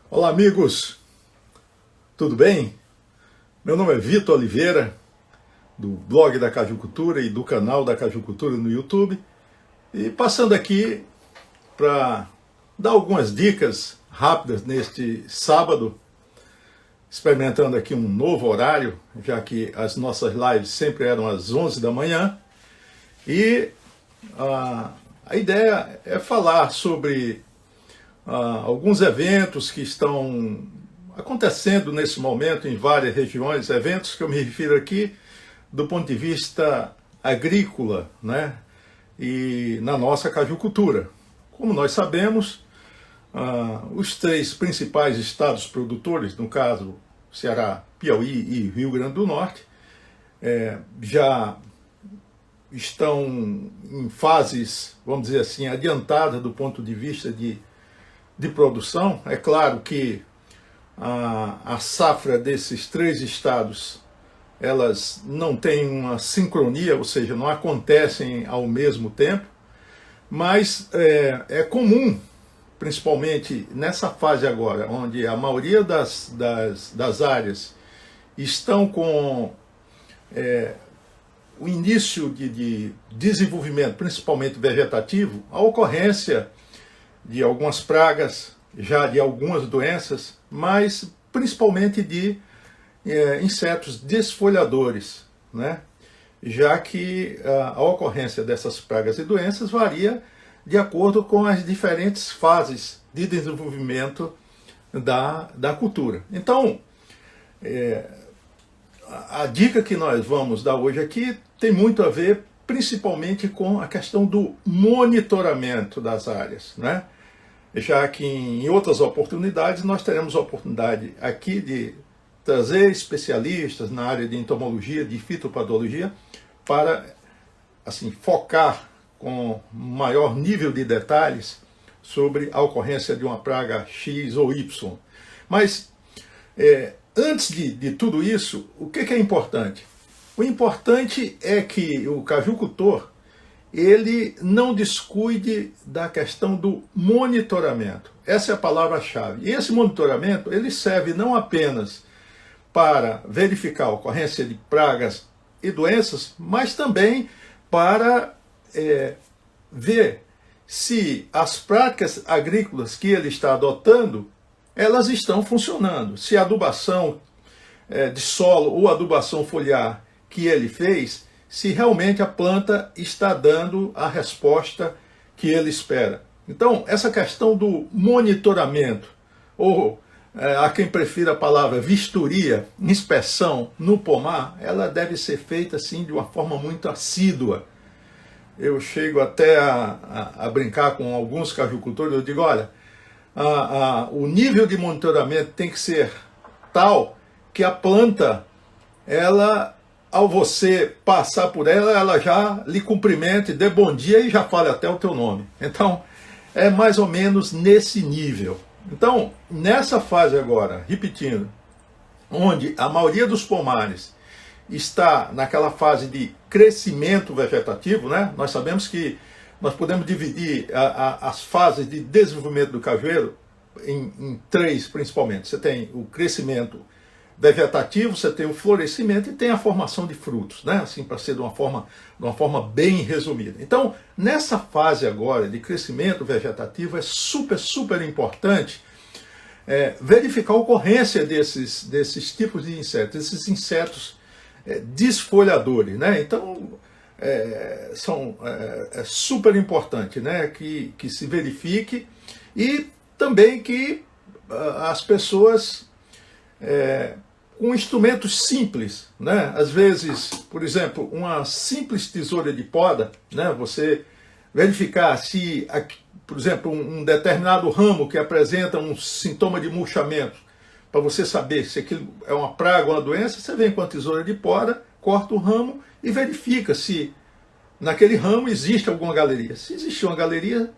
Olá, amigos, tudo bem? Meu nome é Vitor Oliveira, do blog da Cajucultura e do canal da Cajucultura no YouTube, e passando aqui para dar algumas dicas rápidas neste sábado, experimentando aqui um novo horário, já que as nossas lives sempre eram às 11 da manhã, e a ideia é falar sobre alguns eventos que estão acontecendo nesse momento em várias regiões, eventos que eu me refiro aqui do ponto de vista agrícola, né? E na nossa cajucultura. Como nós sabemos, os três principais estados produtores, no caso Ceará, Piauí e Rio Grande do Norte, já estão em fases, vamos dizer assim, adiantadas do ponto de vista de produção. É claro que a safra desses três estados, elas não têm uma sincronia, ou seja, não acontecem ao mesmo tempo, mas é comum, principalmente nessa fase agora, onde a maioria das áreas estão com o início de desenvolvimento, principalmente vegetativo, a ocorrência de algumas pragas, já de algumas doenças, mas principalmente de insetos desfolhadores, né? Já que a ocorrência dessas pragas e doenças varia de acordo com as diferentes fases de desenvolvimento da cultura. Então, a dica que nós vamos dar hoje aqui tem muito a ver principalmente com a questão do monitoramento das áreas, né? Já que em outras oportunidades nós teremos a oportunidade aqui de trazer especialistas na área de entomologia, de fitopatologia, para assim, focar com maior nível de detalhes sobre a ocorrência de uma praga X ou Y. Mas antes de tudo isso, o que é importante? O importante é que o cajucultor ele não descuide da questão do monitoramento. Essa é a palavra-chave. E esse monitoramento ele serve não apenas para verificar a ocorrência de pragas e doenças, mas também para ver se as práticas agrícolas que ele está adotando, elas estão funcionando. Se a adubação de solo ou adubação foliar que ele fez, se realmente a planta está dando a resposta que ele espera. Então, essa questão do monitoramento, ou a quem prefira a palavra vistoria, inspeção no pomar, ela deve ser feita assim de uma forma muito assídua. Eu chego até a brincar com alguns cajucultores, eu digo, olha, o nível de monitoramento tem que ser tal que a planta, ela, ao você passar por ela, ela já lhe cumprimente, dê bom dia e já fale até o teu nome. Então, é mais ou menos nesse nível. Então, nessa fase agora, repetindo, onde a maioria dos pomares está naquela fase de crescimento vegetativo, né? Nós sabemos que nós podemos dividir as fases de desenvolvimento do cajueiro em três, principalmente. Você tem o crescimento vegetativo, você tem o florescimento e tem a formação de frutos, né? Assim, para ser de uma forma bem resumida. Então, nessa fase agora de crescimento vegetativo, é super importante verificar a ocorrência desses tipos de insetos, esses insetos desfolhadores, né? Então, é super importante, né? Que se verifique e também que as pessoas com instrumentos simples, né? Às vezes, por exemplo, uma simples tesoura de poda, né? Você verificar se, por exemplo, um determinado ramo que apresenta um sintoma de murchamento, para você saber se aquilo é uma praga ou uma doença, você vem com a tesoura de poda, corta o ramo e verifica se naquele ramo existe alguma galeria. Se existe uma galeria,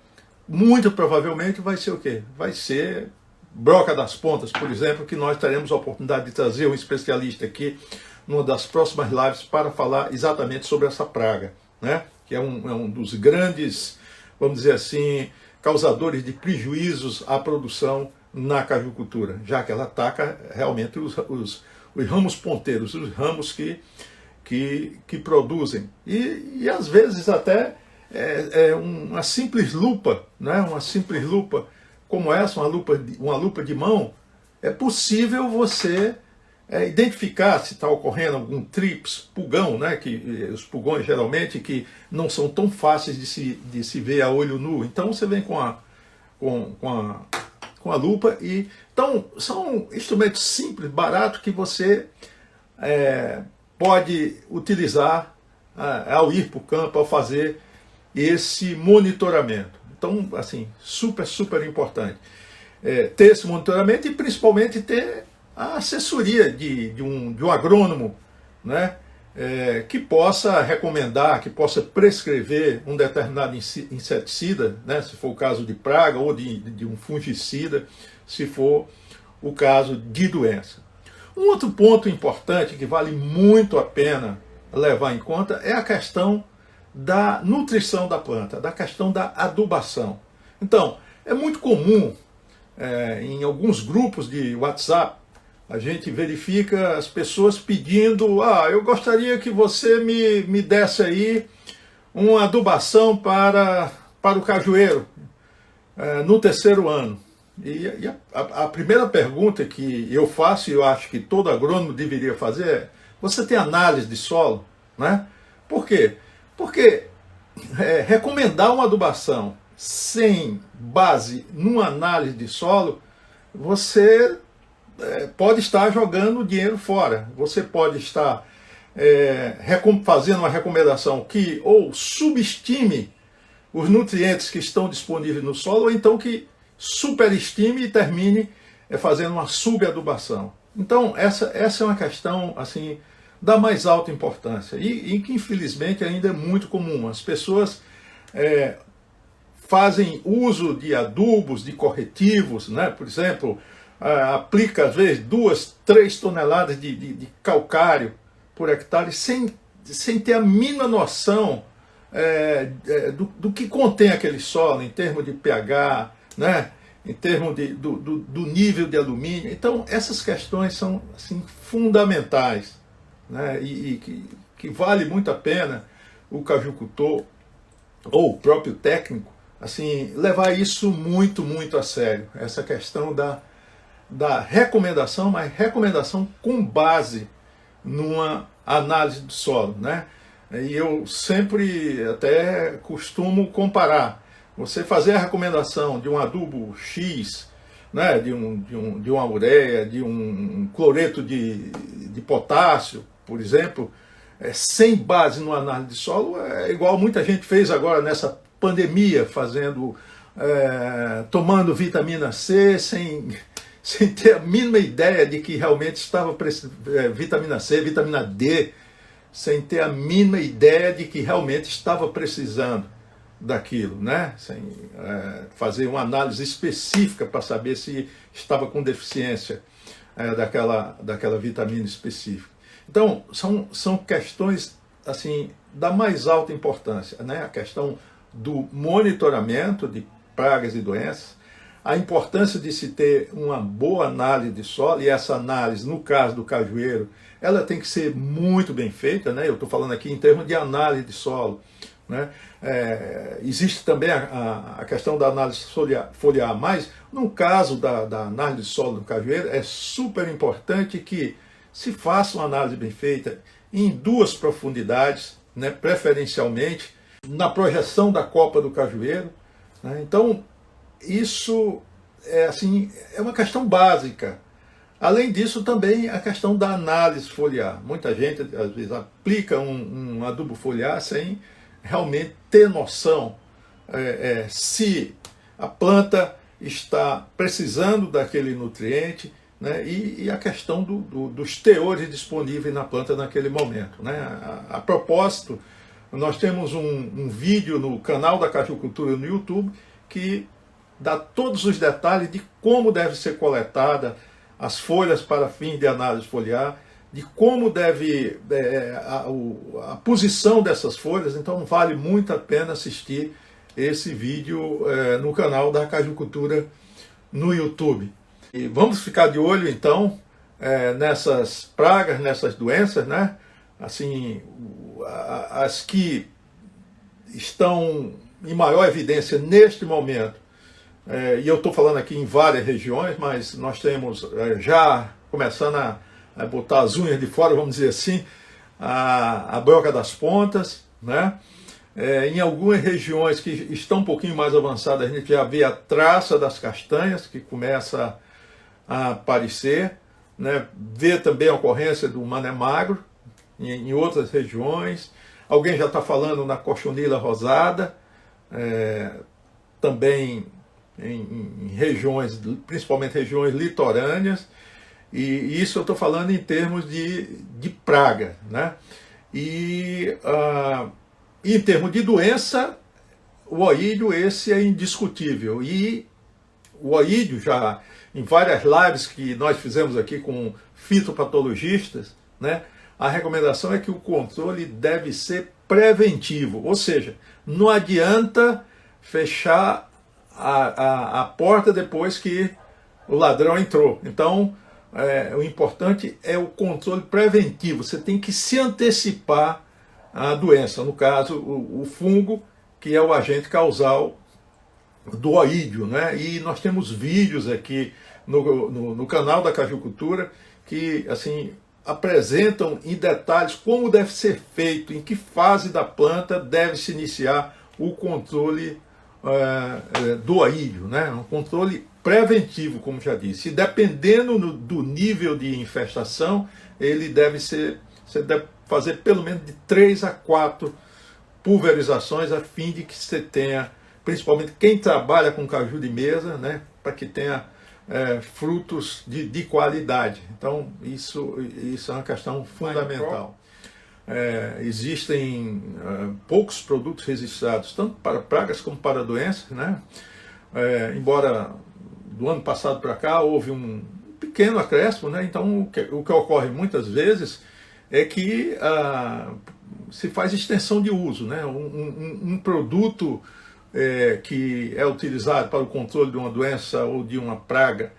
muito provavelmente vai ser o quê? Vai ser broca das pontas, por exemplo, que nós teremos a oportunidade de trazer um especialista aqui numa das próximas lives para falar exatamente sobre essa praga, né? Que é um dos grandes, vamos dizer assim, causadores de prejuízos à produção na cajucultura, já que ela ataca realmente os ramos ponteiros, os ramos que produzem. E às vezes até uma simples lupa, né? Uma simples lupa como essa, uma lupa de mão, é possível você identificar se está ocorrendo algum trips, pulgão, né? Que os pulgões geralmente que não são tão fáceis de se ver a olho nu. Então você vem com a lupa então são instrumentos simples, baratos que você pode utilizar ao ir para o campo, ao fazer esse monitoramento. Então, assim, super importante ter esse monitoramento e principalmente ter a assessoria de um agrônomo, né, que possa recomendar, que possa prescrever um determinado inseticida, né, se for o caso de praga, ou de um fungicida, se for o caso de doença. Um outro ponto importante que vale muito a pena levar em conta é a questão da nutrição da planta, da questão da adubação. Então, é muito comum em alguns grupos de WhatsApp, a gente verifica as pessoas pedindo: eu gostaria que você me desse aí uma adubação para o cajueiro no terceiro ano. E a primeira pergunta que eu faço, e eu acho que todo agrônomo deveria fazer, é: você tem análise de solo? Né? Por quê? Porque recomendar uma adubação sem base numa análise de solo, você pode estar jogando dinheiro fora. Você pode estar fazendo uma recomendação que ou subestime os nutrientes que estão disponíveis no solo, ou então que superestime e termine fazendo uma subadubação. Então, essa é uma questão assim da mais alta importância e que infelizmente ainda é muito comum. As pessoas fazem uso de adubos, de corretivos, né? Por exemplo, aplica às vezes 2, 3 toneladas de calcário por hectare sem ter a mínima noção do que contém aquele solo em termos de pH, né? Em termos do nível de alumínio. Então essas questões são assim fundamentais, né? E que vale muito a pena o cajucultor ou o próprio técnico assim levar isso muito a sério, essa questão da recomendação, mas recomendação com base numa análise do solo, né? E eu sempre até costumo comparar. Você fazer a recomendação de um adubo X, né, de uma ureia, de um cloreto de potássio, por exemplo, sem base numa análise de solo, é igual muita gente fez agora nessa pandemia, tomando vitamina C sem ter a mínima ideia de que realmente estava vitamina C, vitamina D, sem ter a mínima ideia de que realmente estava precisando daquilo, né? Sem fazer uma análise específica para saber se estava com deficiência daquela vitamina específica. Então, são questões assim da mais alta importância, né? A questão do monitoramento de pragas e doenças, a importância de se ter uma boa análise de solo, e essa análise, no caso do cajueiro, ela tem que ser muito bem feita, né? Eu estou falando aqui em termos de análise de solo, né? Existe também a questão da análise foliar, mas no caso da análise de solo do cajueiro, é super importante que se faça uma análise bem feita em 2 profundidades, né? Preferencialmente na projeção da copa do cajueiro, né? Então, isso é uma questão básica. Além disso, também a questão da análise foliar. Muita gente, às vezes, aplica um adubo foliar sem realmente ter noção se a planta está precisando daquele nutriente, né? E a questão dos teores disponíveis na planta naquele momento, né? A propósito, nós temos um vídeo no canal da Cajucultura no YouTube que dá todos os detalhes de como deve ser coletada as folhas para fim de análise foliar, de como deve a posição dessas folhas. Então vale muito a pena assistir esse vídeo no canal da Cajucultura no YouTube. E vamos ficar de olho, então, nessas pragas, nessas doenças, né? Assim, as que estão em maior evidência neste momento, e eu estou falando aqui em várias regiões, mas nós temos já começando a botar as unhas de fora, vamos dizer assim, a broca das pontas, né? Em algumas regiões que estão um pouquinho mais avançadas, a gente já vê a traça das castanhas que começa a aparecer, né? Vê também a ocorrência do mané magro em outras regiões. Alguém já está falando na cochonilha rosada, também em regiões, principalmente regiões litorâneas, e isso eu estou falando em termos de praga, né? E em termos de doença, o oídio esse é indiscutível, e o oídio já em várias lives que nós fizemos aqui com fitopatologistas, né? A recomendação é que o controle deve ser preventivo, ou seja, não adianta fechar a porta depois que o ladrão entrou. Então, o importante é o controle preventivo. Você tem que se antecipar à doença, no caso, o fungo, que é o agente causal do oídio, né? E nós temos vídeos aqui no canal da Cajucultura que, assim, apresentam em detalhes como deve ser feito, em que fase da planta deve se iniciar o controle do oídio, né? Um controle preventivo, como já disse. E dependendo do nível de infestação, ele você deve fazer pelo menos de 3 a 4 pulverizações a fim de que você tenha, principalmente quem trabalha com caju de mesa, né? Para que tenha frutos de qualidade. Então, isso é uma questão fundamental. Existem poucos produtos registrados, tanto para pragas como para doenças, né? Embora do ano passado para cá houve um pequeno acréscimo, né? Então, o que ocorre muitas vezes é que se faz extensão de uso, né? Um produto que é utilizado para o controle de uma doença ou de uma praga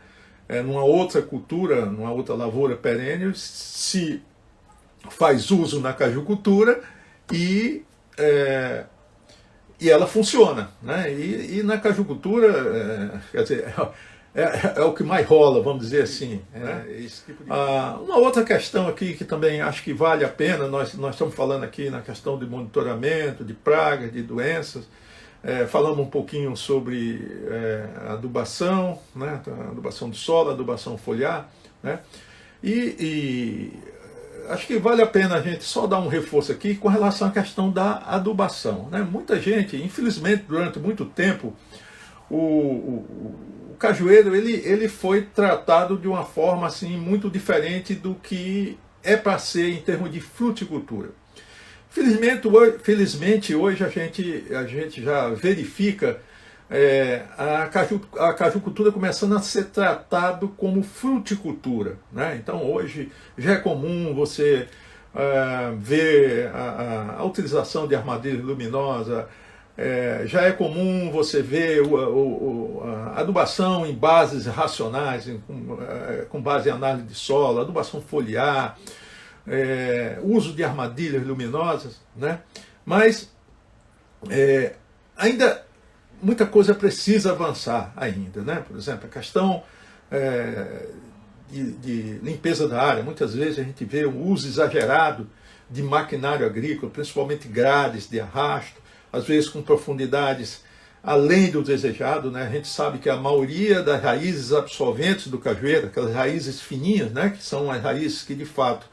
numa outra cultura, numa outra lavoura perene, se faz uso na cajucultura e ela funciona, né? E na cajucultura, quer dizer, é o que mais rola, vamos dizer assim. Né? Esse tipo de... uma outra questão aqui que também acho que vale a pena, nós estamos falando aqui na questão de monitoramento, de pragas, de doenças, falamos um pouquinho sobre adubação, né? Adubação de solo, adubação foliar, né? E acho que vale a pena a gente só dar um reforço aqui com relação à questão da adubação, né? Muita gente, infelizmente, durante muito tempo, o cajueiro ele foi tratado de uma forma assim muito diferente do que é para ser em termos de fruticultura. Felizmente hoje a gente já verifica a cajucultura começando a ser tratado como fruticultura, né? Então hoje já é comum você ver a utilização de armadilha luminosa, já é comum você ver a adubação em bases racionais, com base em análise de solo, adubação foliar, uso de armadilhas luminosas, né? Mas ainda muita coisa precisa avançar ainda, né? Por exemplo, a questão de limpeza da área. Muitas vezes a gente vê um uso exagerado de maquinário agrícola, principalmente grades de arrasto, às vezes com profundidades além do desejado, né? A gente sabe que a maioria das raízes absorventes do cajueiro, aquelas raízes fininhas, né? Que são as raízes que de fato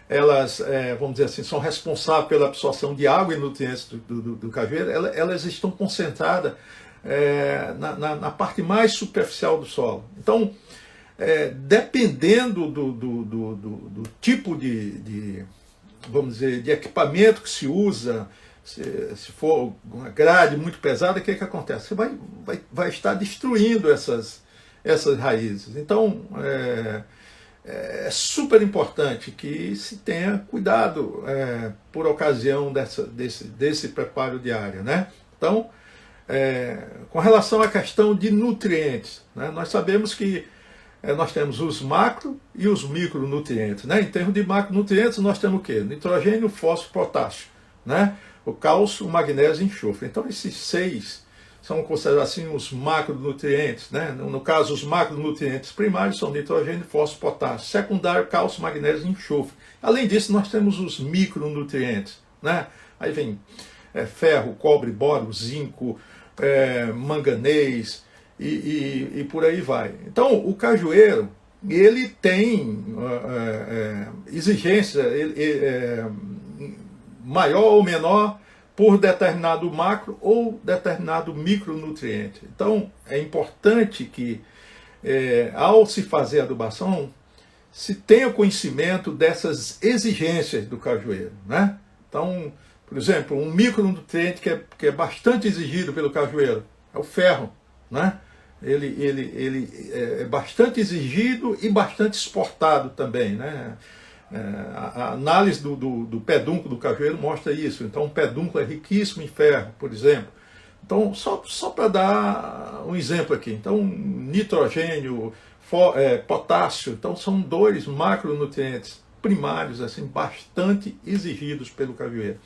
elas, vamos dizer assim, são responsáveis pela absorção de água e nutrientes do cajueiro, elas estão concentradas na parte mais superficial do solo. Então, dependendo do tipo vamos dizer, de equipamento que se usa, se for uma grade muito pesada, o que acontece? Você vai estar destruindo essas raízes. Então, é super importante que se tenha cuidado por ocasião desse preparo de área, né? Então, com relação à questão de nutrientes, né, nós sabemos que nós temos os macro e os micronutrientes, né? Em termos de macronutrientes, nós temos o quê? Nitrogênio, fósforo, potássio, né? O cálcio, o magnésio e enxofre. Então, esses 6 são considerados assim os macronutrientes, né? No caso, os macronutrientes primários são nitrogênio, fósforo, potássio. Secundário, cálcio, magnésio e enxofre. Além disso, nós temos os micronutrientes, né? Aí vem ferro, cobre, boro, zinco, manganês e por aí vai. Então, o cajueiro, ele tem exigência maior ou menor por determinado macro ou determinado micronutriente. Então, é importante que, ao se fazer adubação, se tenha conhecimento dessas exigências do cajueiro, né? Então, por exemplo, um micronutriente que é bastante exigido pelo cajueiro é o ferro, né? Ele é bastante exigido e bastante exportado também, né? A análise do pedúnculo do cajueiro mostra isso. Então, o pedúnculo é riquíssimo em ferro, por exemplo. Então, só para dar um exemplo aqui. Então, nitrogênio, potássio, então são 2 macronutrientes primários assim bastante exigidos pelo cajueiro.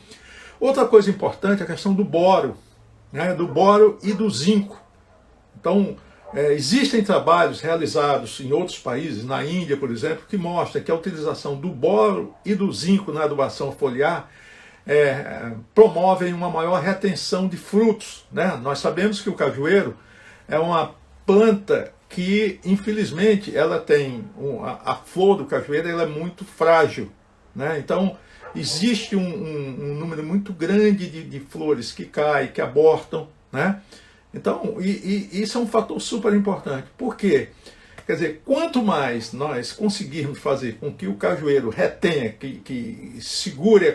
Outra coisa importante é a questão do boro, né? Do boro e do zinco. Então, existem trabalhos realizados em outros países, na Índia, por exemplo, que mostram que a utilização do boro e do zinco na adubação foliar promovem uma maior retenção de frutos, né? Nós sabemos que o cajueiro é uma planta que, infelizmente, ela tem a flor do cajueiro, ela é muito frágil, né? Então, existe um número muito grande de flores que caem, que abortam, né? Então, isso é um fator super importante. Por quê? Quer dizer, quanto mais nós conseguirmos fazer com que o cajueiro retenha, que segure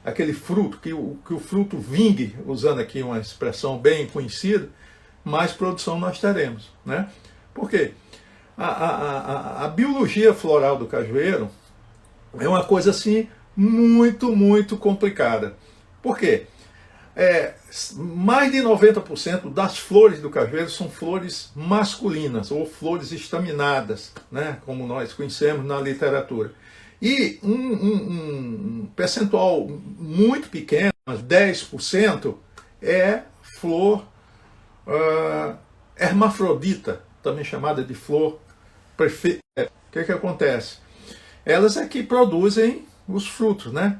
aquele fruto, que o fruto vingue, usando aqui uma expressão bem conhecida, mais produção nós teremos, né? Por quê? A biologia floral do cajueiro é uma coisa assim muito, muito complicada. Por quê? Mais de 90% das flores do cajueiro são flores masculinas ou flores estaminadas, né, como nós conhecemos na literatura. E um percentual muito pequeno, 10%, é flor hermafrodita, também chamada de flor perfeita. O que acontece? Elas é que produzem os frutos, né?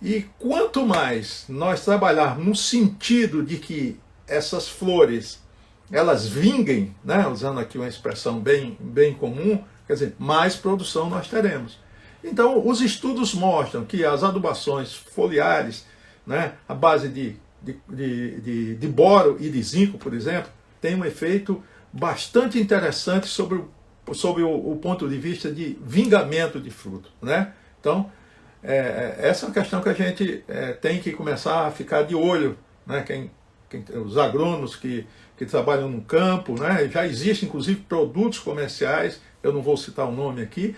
E quanto mais nós trabalharmos no sentido de que essas flores, elas vinguem, né, usando aqui uma expressão bem comum, quer dizer, mais produção nós teremos. Então, os estudos mostram que as adubações foliares, né, à base de boro e de zinco, por exemplo, tem um efeito bastante interessante sobre o ponto de vista de vingamento de fruto, né? Então, essa é uma questão que a gente tem que começar a ficar de olho, né? Os agrônomos que trabalham no campo, né? Já existem inclusive produtos comerciais, eu não vou citar o nome aqui,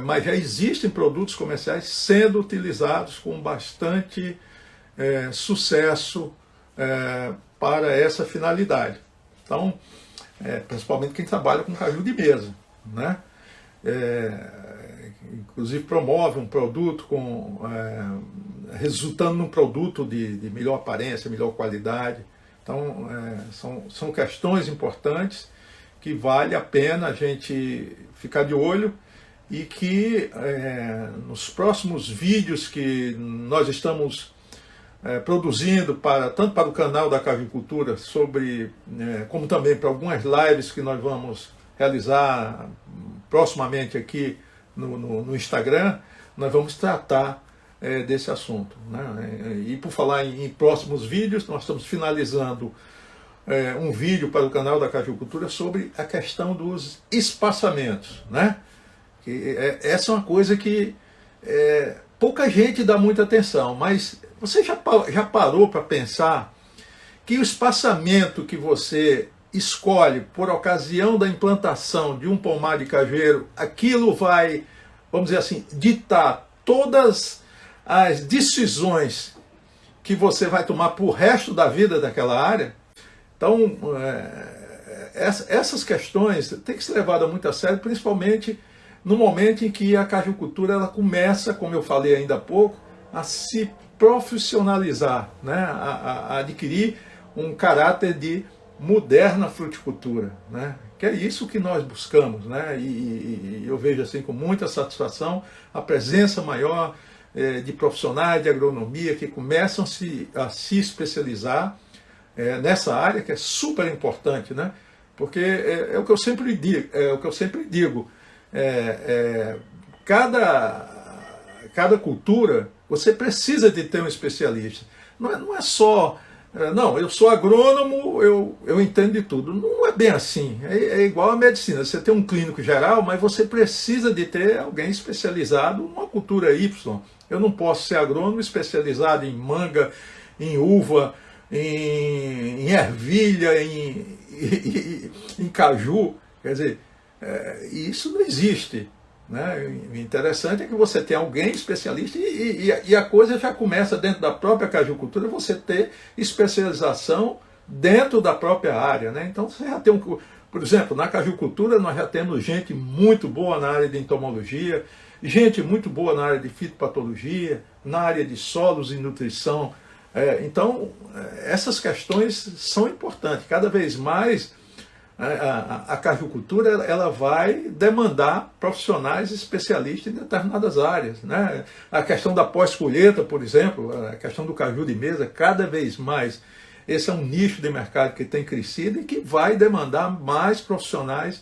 mas já existem produtos comerciais sendo utilizados com bastante sucesso para essa finalidade. Então, principalmente quem trabalha com caju de mesa, né? Inclusive promove um produto resultando num produto de melhor aparência, melhor qualidade. Então, são questões importantes que vale a pena a gente ficar de olho e que nos próximos vídeos que nós estamos produzindo tanto para o canal da Cajucultura, como também para algumas lives que nós vamos realizar proximamente aqui no Instagram, nós vamos tratar desse assunto, né? E por falar em próximos vídeos, nós estamos finalizando um vídeo para o canal da Cajucultura sobre a questão dos espaçamentos, né? Essa é uma coisa que pouca gente dá muita atenção, mas você já parou para pensar que o espaçamento que você escolhe por ocasião da implantação de um pomar de cajueiro, aquilo vai, vamos dizer assim, ditar todas as decisões que você vai tomar para o resto da vida daquela área? Então, essas questões têm que ser levadas muito a sério, principalmente no momento em que a cajucultura ela começa, como eu falei ainda há pouco, a se profissionalizar, né? A adquirir um caráter de moderna fruticultura, né? Que é isso que nós buscamos, né? E eu vejo assim com muita satisfação a presença maior de profissionais de agronomia que começam a se especializar nessa área, que é super importante, né? Porque é o que eu sempre digo, cada cultura você precisa de ter um especialista. Não é só, não, eu sou agrônomo, eu entendo de tudo. Não é bem assim. É igual a medicina. Você tem um clínico geral, mas você precisa de ter alguém especializado numa cultura Y. Eu não posso ser agrônomo especializado em manga, em uva, em ervilha, em caju. Quer dizer, isso não existe. Né? O interessante é que você tem alguém especialista e a coisa já começa dentro da própria cajucultura, você ter especialização dentro da própria área. Né? Então você já tem por exemplo, na cajucultura nós já temos gente muito boa na área de entomologia, gente muito boa na área de fitopatologia, na área de solos e nutrição. Então essas questões são importantes. Cada vez mais a cajucultura ela vai demandar profissionais especialistas em determinadas áreas. Né? A questão da pós-colheita, por exemplo, a questão do caju de mesa, cada vez mais, esse é um nicho de mercado que tem crescido e que vai demandar mais profissionais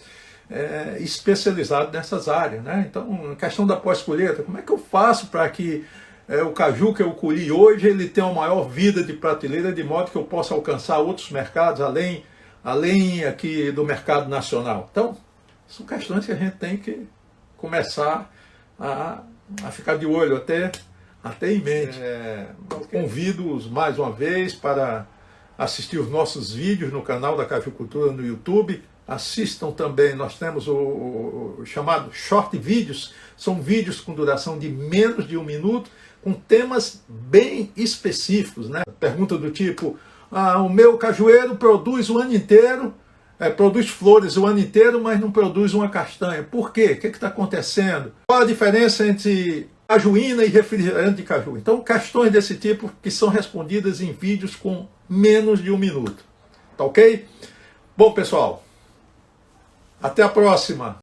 especializados nessas áreas. Né? Então, a questão da pós-colheita, como é que eu faço para que o caju que eu colhi hoje ele tenha uma maior vida de prateleira, de modo que eu possa alcançar outros mercados, além aqui do mercado nacional. Então, são questões que a gente tem que começar a ficar de olho, até em mente. Convido-os mais uma vez para assistir os nossos vídeos no canal da Cajucultura no YouTube. Assistam também, nós temos o chamado Short Vídeos, são vídeos com duração de menos de 1 minuto, com temas bem específicos. Né? Pergunta do tipo, o meu cajueiro produz o ano inteiro, produz flores o ano inteiro, mas não produz uma castanha. Por quê? O que está acontecendo? Qual a diferença entre cajuína e refrigerante de caju? Então, questões desse tipo que são respondidas em vídeos com menos de 1 minuto. Tá ok? Bom, pessoal, até a próxima!